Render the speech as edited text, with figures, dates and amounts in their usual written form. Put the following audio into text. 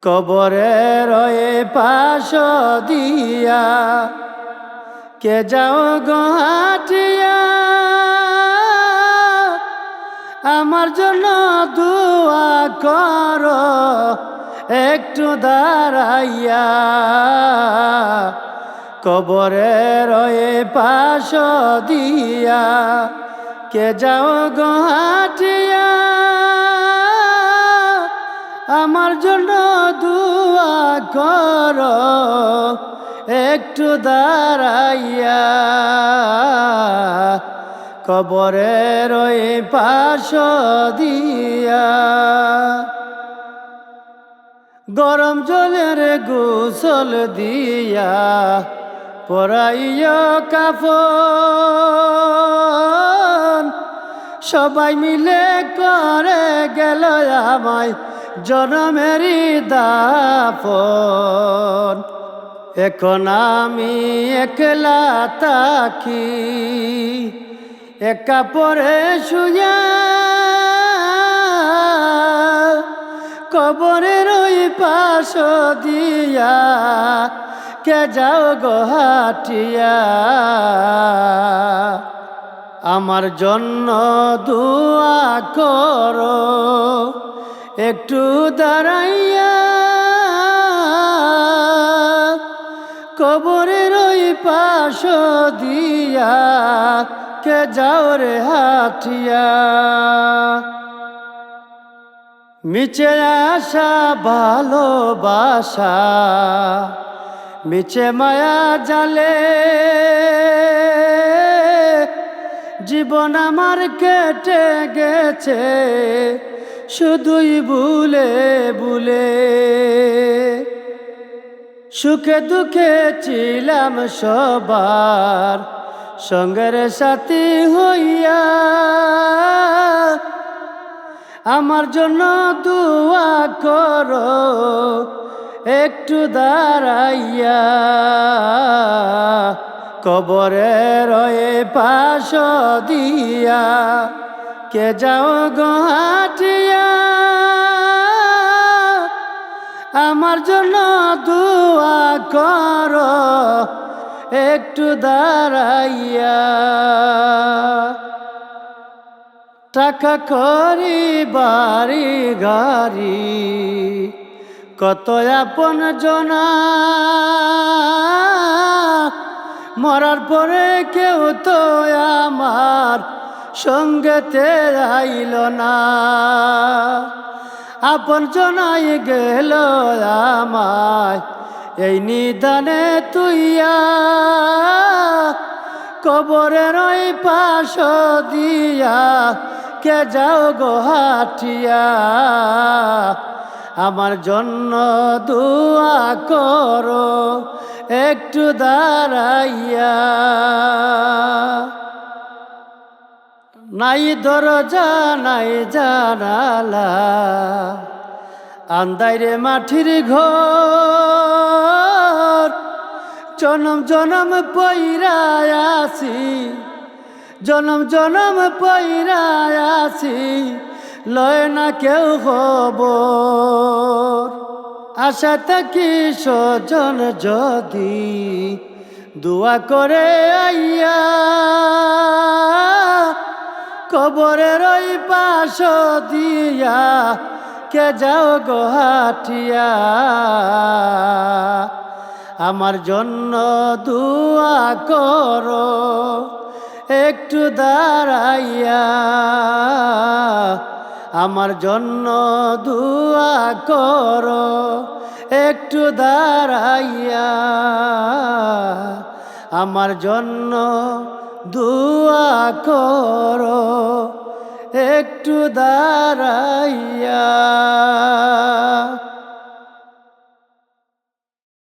কবরের ওই পাশ দিয়া কে যাও গো হাঁটিয়া, আমার জন্য দোয়া করো একটু দাঁড়াইয়া। কবরের ওই পাশ দিয়া কে যাও গো হাঁটিয়া, আমার জন্য দোয়া করো একটু দাঁড়াইয়া। কবরের ওই পাশ দিয়া গরম জলের গোসল দিয়া পরাইয়া কাফন, সবাই মিলে করে গেল আমায় জনমেরই দাফন। এখন আমি একলা থাকি একা পরে শুয়া, কবরের ওই পাশ দিয়া কে যাও গো হাঁটিয়া, আমার জন্য দোয়া করো একটু দাঁড়াইয়া। কবরের ওই পাশ দিয়া কে যাও রে হাঁটিয়া। মিছে আশা ভালোবাসা মিছে মায়া জালে, জীবন আমার কেটে গেছে শুধুই ভুলে ভুলে। সুখে দুঃখে ছিলাম সবার সঙ্গের সাথী হইয়া, আমার জন্য দোয়া করো একটু দাঁড়াইয়া। কবরের ওই পাশ দিয়া কে যাও গো হাঁটিয়া, আমার জন্য দোয়া করো একটু দাঁড়াইয়া। টাকা করি বাড়ি গাড়ি কত আপন জনা, মরার পরে কেউ তো আমার সঙ্গেতে আইল না। আপন জনাই গেল আমায় এই নিদানে তুইয়া, কবরের ওই পাশ দিয়া কে যাও গো হাঁটিয়া, আমার জন্য দোয়া করো একটু দাঁড়াইয়া। নাই দরজা নাই জানালা আন্দাইরে মাটির ঘর, জনম জনম পইরায় আছি জনম জনম পইরায় আছি লয় না কেউ খবর। আশা থাকি স্বজন যদি দোয়া করে আইয়া, কবরের ওই পাশ দিয়া কে যাও গো হাঁটিয়া, আমার জন্য দোয়া করো একটু দাঁড়াইয়া। আমার জন্য দোয়া করো একটু দাঁড়াইয়া, আমার জন্য দোয়া করো একটু দাঁড়াইয়া।